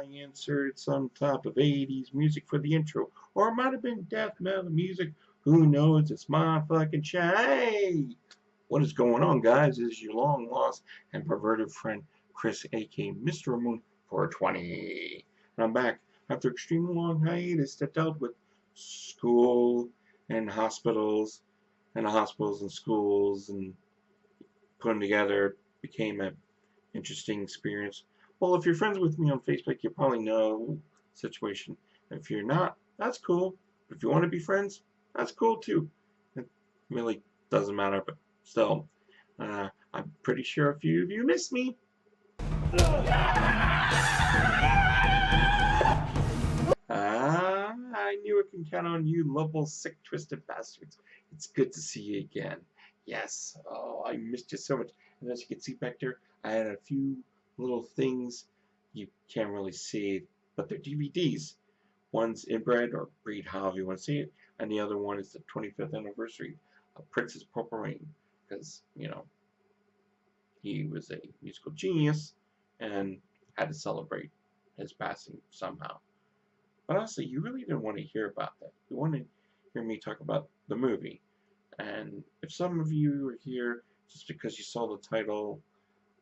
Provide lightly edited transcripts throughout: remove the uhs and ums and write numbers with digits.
I inserted some type of 80s music for the intro. Or it might have been death metal music. Who knows? It's my fucking shit. Hey! What is going on, guys? This is your long lost and perverted friend, Chris, aka MrRamone420. And I'm back after an extremely long hiatus that dealt with school and hospitals and schools and putting together became an interesting experience. Well, if you're friends with me on Facebook, you probably know the situation. If you're not, that's cool. If you want to be friends, that's cool too. It really doesn't matter, but still, I'm pretty sure a few of you missed me. I knew I can count on you, lovable, sick, twisted bastards. It's good to see you again. Yes, oh, I missed you so much. And as you can see back there, I had a few little things you can't really see, but they're DVDs. One's Inbred, or Breed, however you want to see it, and the other one is the 25th anniversary of Prince's Purple Rain, because, you know, he was a musical genius and had to celebrate his passing somehow. But honestly, you really didn't want to hear about that. You wanted to hear me talk about the movie. And if some of you are here just because you saw the title,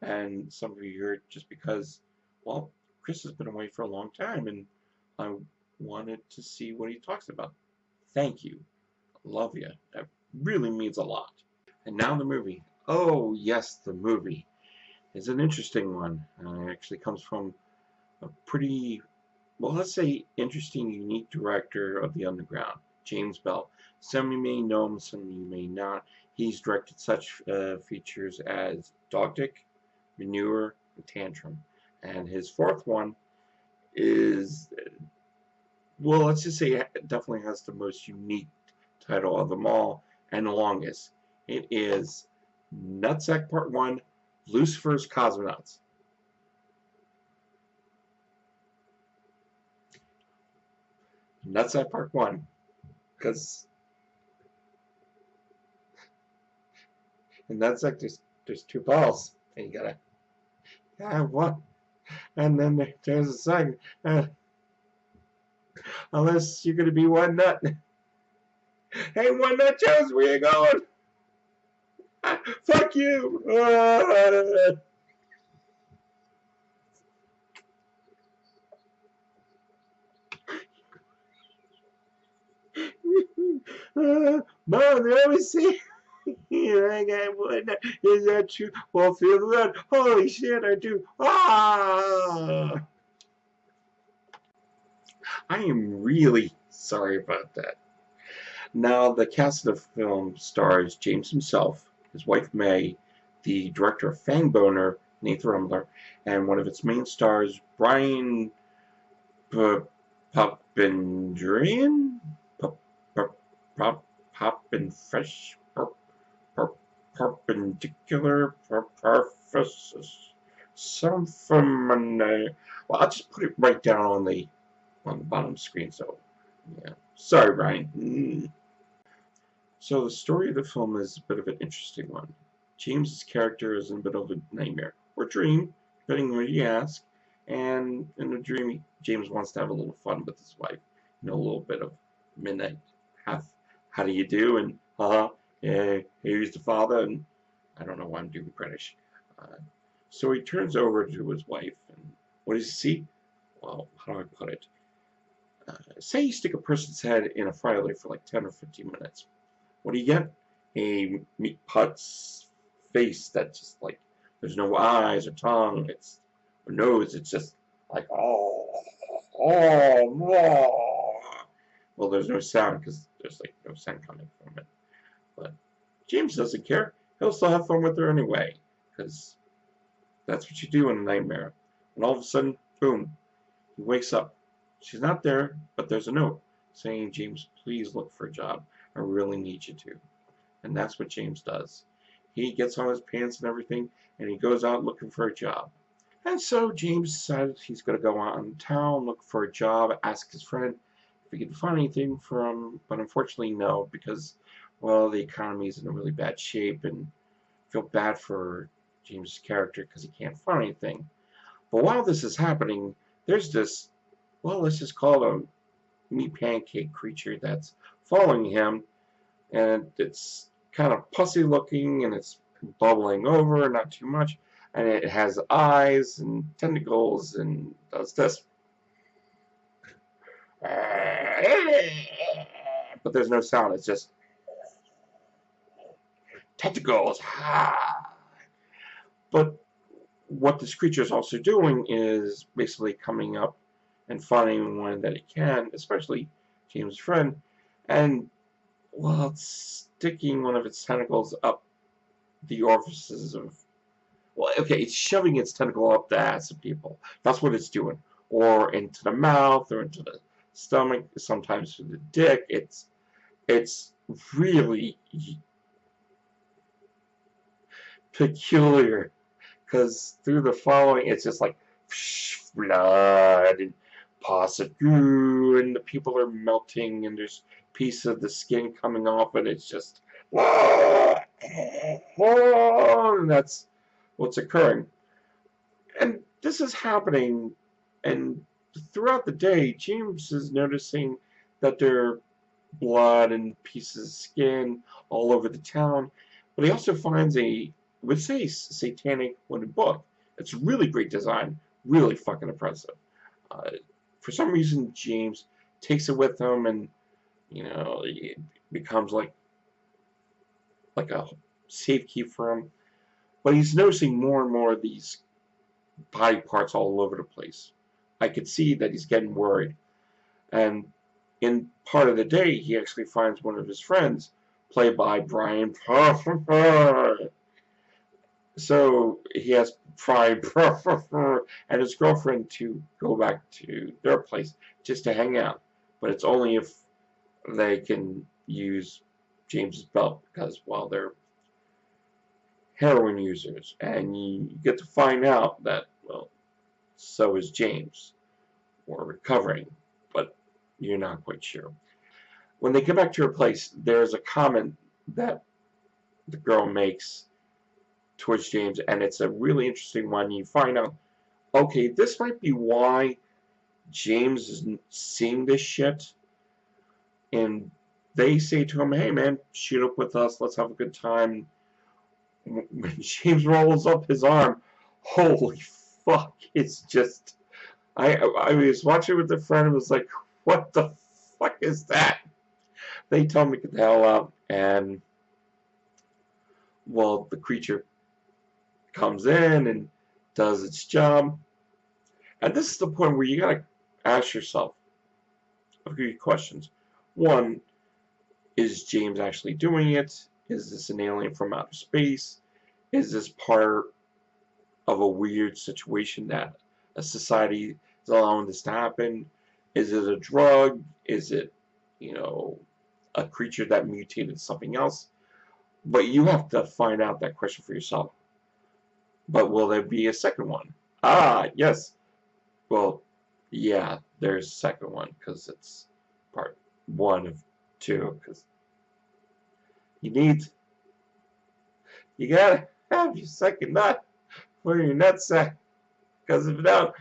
and some of you are here just because, well, Chris has been away for a long time, and I wanted to see what he talks about. Thank you. I love you. That really means a lot. And now the movie. Oh, yes, the movie is an interesting one. It actually comes from a pretty, well, let's say, interesting, unique director of the underground, James Bell. Some of you may know him, some of you may not. He's directed such features as Dog Dick, Manure, and Tantrum. And his fourth one is, well, let's just say it definitely has the most unique title of them all, and the longest. It is Nutsack Part 1, Lucifer's Cosmonauts. Nutsack Part 1, because in Nutsack there's two balls, and you gotta have one, and then there's a second, unless you're gonna be one nut. Hey, One Nut Jones, where you going? Fuck you! Mom, let me see. I got one nut. Is that true? Well, feel good. Holy shit, I do. Ah! I am really sorry about that. Now, the cast of the film stars James himself, his wife May, the director of Fangboner, Nathan Rumler, and one of its main stars, Brian Papandrea? Papandrean? Perpendicular some from well, I'll just put it right down on the bottom screen. So yeah, sorry, Brian. So the story of the film is a bit of an interesting one. James's character is in a bit of a nightmare or dream, depending on what you ask. And in the dream, James wants to have a little fun with his wife. You know, a little bit of midnight. How do you do? And yeah, here's the father. And I don't know why I'm doing British. So he turns over to his wife, and what does he see? Well, how do I put it? Say you stick a person's head in a firelight for like 10 or 15 minutes. What do you get? A meat putt's face that's just like, there's no eyes or tongue, it's or nose, it's just like, oh. Well, there's no sound because there's like no sound coming from it. But James doesn't care. He'll still have fun with her anyway, because that's what you do in a nightmare. And all of a sudden, boom, he wakes up. She's not there, but there's a note saying, James, please look for a job. I really need you to. And that's what James does. He gets on his pants and everything, and he goes out looking for a job. And so James decides he's going to go out in town, look for a job, ask his friend if he can find anything for him, but unfortunately no, because, well, the economy is in a really bad shape, and I feel bad for James' character because he can't find anything. But while this is happening, there's this, well, let's just call it a meat pancake creature that's following him, and it's kind of pussy looking, and it's bubbling over, not too much, and it has eyes and tentacles and does this. But there's no sound, it's just tentacles. But what this creature is also doing is basically coming up and finding anyone that it can, especially James' friend, and, well, it's sticking one of its tentacles up the orifices of, well, okay, it's shoving its tentacle up the ass of people. That's what it's doing. Or into the mouth, or into the stomach, sometimes through the dick. It's really peculiar, because through the following, it's just like blood and pus of goo, and the people are melting, and there's pieces of the skin coming off, and it's just, and that's what's occurring. And this is happening, and throughout the day, James is noticing that there are blood and pieces of skin all over the town, but he also finds a, I would say, satanic wooden book. It's really great design, really fucking impressive. For some reason, James takes it with him, and it becomes like a safe key for him. But he's noticing more and more of these body parts all over the place. I could see that he's getting worried. And in part of the day, he actually finds one of his friends, played by Brian. So he has Brian and his girlfriend to go back to their place just to hang out. But it's only if they can use James's belt, because, well, they're heroin users, and you get to find out that, well, so is James, or recovering, but you're not quite sure. When they get back to her place, there's a comment that the girl makes towards James, and it's a really interesting one. You find out, okay, this might be why James is seeing this shit, and they say to him, hey man, shoot up with us, let's have a good time. When James rolls up his arm, holy fuck, it's just, I was watching with a friend and was like, what the fuck is that? They told me to get the hell out, and, well, the creature comes in and does its job. And this is the point where you gotta ask yourself a few questions. One, is James actually doing it? Is this an alien from outer space? Is this part of a weird situation that a society is allowing this to happen? Is it a drug? Is it, a creature that mutated something else? But you have to find out that question for yourself. But will there be a second one? Ah, yes. Well, yeah, there's a second one, because it's part 1 of 2, because you gotta have your second nut for your nutsack, because if not,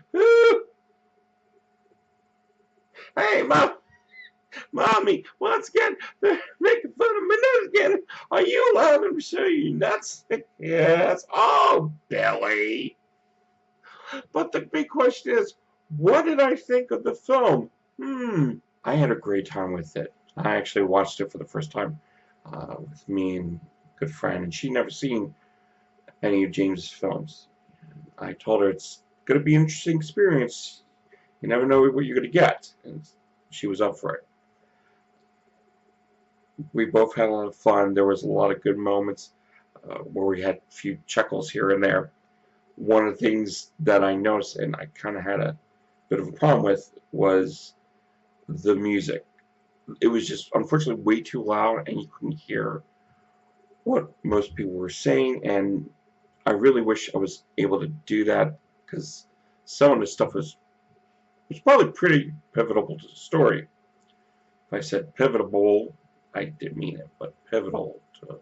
hey, mommy, once again, they're making fun of my nuts again. Are you allowed to show your nuts? Yes. Oh, Billy. But the big question is, what did I think of the film? I had a great time with it. I actually watched it for the first time with me and a good friend, and she'd never seen any of James' films. I told her it's going to be an interesting experience. You never know what you're going to get, and she was up for it. We both had a lot of fun. There was a lot of good moments where we had a few chuckles here and there. One of the things that I noticed, and I kind of had a bit of a problem with, was the music. It was just, unfortunately, way too loud, and you couldn't hear what most people were saying, and I really wish I was able to do that, because some of the stuff was probably pretty pivotal to the story. If I said pivotal, I didn't mean it, but pivotal to,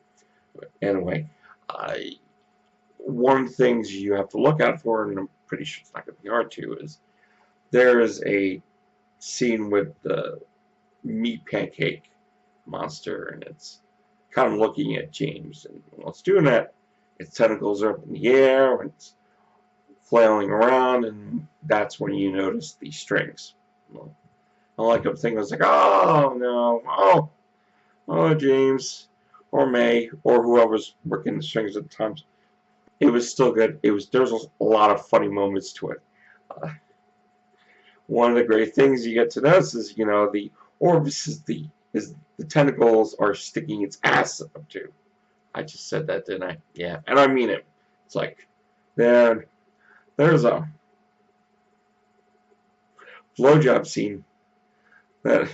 anyway. One of the things you have to look out for, and I'm pretty sure it's not going to be hard to, is there is a scene with the meat pancake monster, and it's kind of looking at James, and while it's doing that, its tentacles are up in the air, and it's flailing around, and that's when you notice the strings. Well, I like I'm thinking, I was like, oh no, oh James, or May, or whoever's working the strings at the times. It was still good. There was a lot of funny moments to it. Uh, One of the great things you get to notice is, the orifice is the tentacles are sticking its ass up to. I just said that, didn't I? Yeah, and I mean it. It's like, there's a blowjob scene that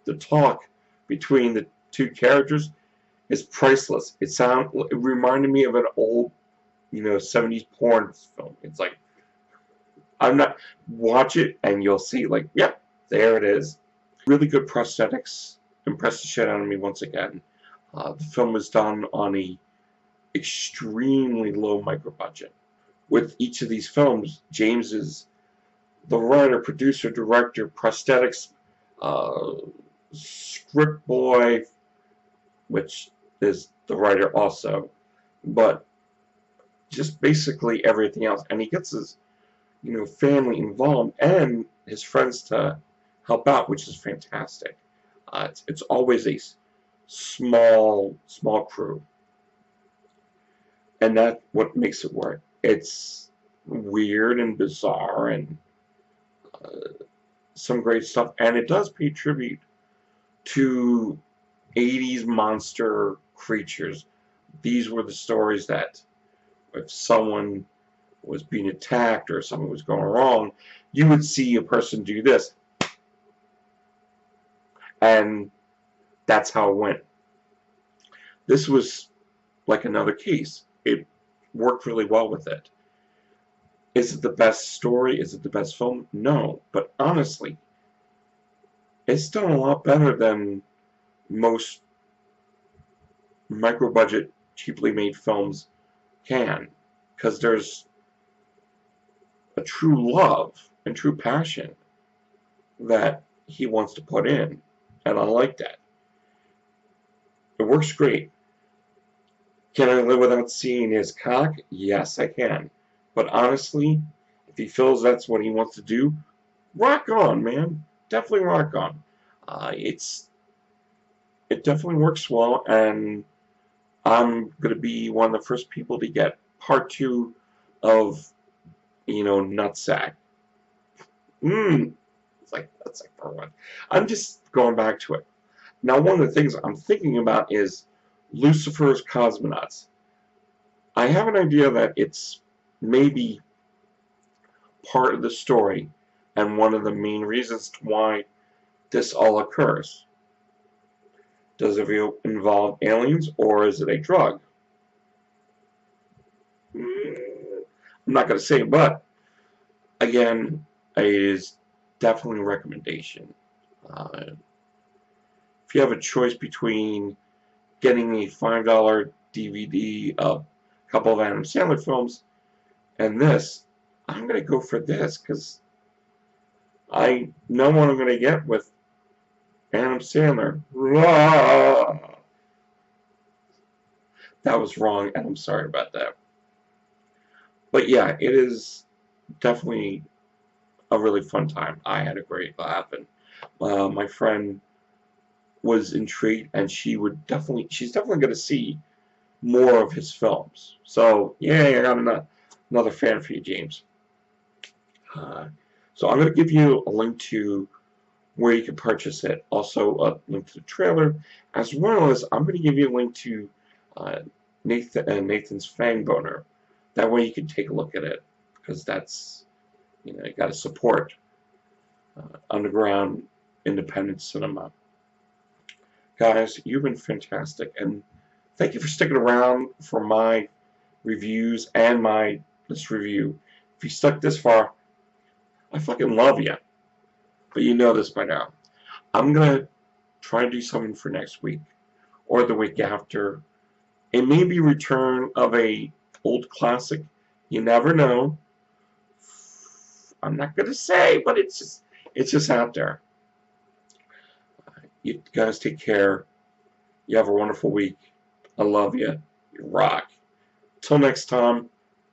the talk between the two characters is priceless. It reminded me of an old, 70s porn film. It's like, I'm not, watch it and you'll see, like, yep, there it is. Really good prosthetics. Impressed the shit out of me once again. The film was done on a extremely low micro budget. With each of these films, James is the writer, producer, director, prosthetics, script boy, which is the writer also, but just basically everything else. And he gets his, family involved and his friends to help out, which is fantastic. It's always a small crew, and that's what makes it work. It's weird and bizarre and some great stuff, and it does pay tribute to 80s monster creatures. These were the stories that if someone was being attacked or something was going wrong, you would see a person do this, and that's how it went. This was like another case. It worked really well with it. Is it the best story? Is it the best film? No, but honestly, it's done a lot better than most micro-budget, cheaply made films can, because there's a true love and true passion that he wants to put in, and I like that. It works great. Can I live without seeing his cock? Yes, I can. But honestly, if he feels that's what he wants to do, rock on, man. Definitely rock on. It definitely works well, and I'm gonna be one of the first people to get part 2 of, Nutsack. It's like Nutsack part 1. I'm just going back to it. Now, one of the things I'm thinking about is Lucifer's Cosmonauts. I have an idea that it's maybe part of the story and one of the main reasons why this all occurs. Does it involve aliens, or is it a drug? I'm not going to say, but again, it is definitely a recommendation. If you have a choice between getting a $5 DVD of a couple of Adam Sandler films and this, I'm going to go for this, because I know what I'm going to get with Adam Sandler. That was wrong, and I'm sorry about that. But yeah, it is definitely a really fun time. I had a great laugh, and my friend was intrigued, and she's definitely going to see more of his films. So yeah, I got another fan for you, James. So I'm going to give you a link to where you can purchase it, also a link to the trailer, as well as I'm going to give you a link to Nathan's Fang Boner. That way you can take a look at it, because that's, you got to support underground independent cinema. Guys, you've been fantastic, and thank you for sticking around for my reviews and this review. If you stuck this far, I fucking love you. But you know this by now. I'm going to try to do something for next week or the week after. It may be return of a old classic. You never know. I'm not gonna say, but it's just out there. You guys take care. You have a wonderful week. I love you. You rock. Till next time,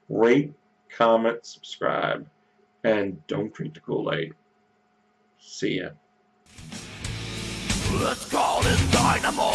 rate, comment, subscribe, and don't drink the Kool-Aid. See ya. Let's call it dynamo.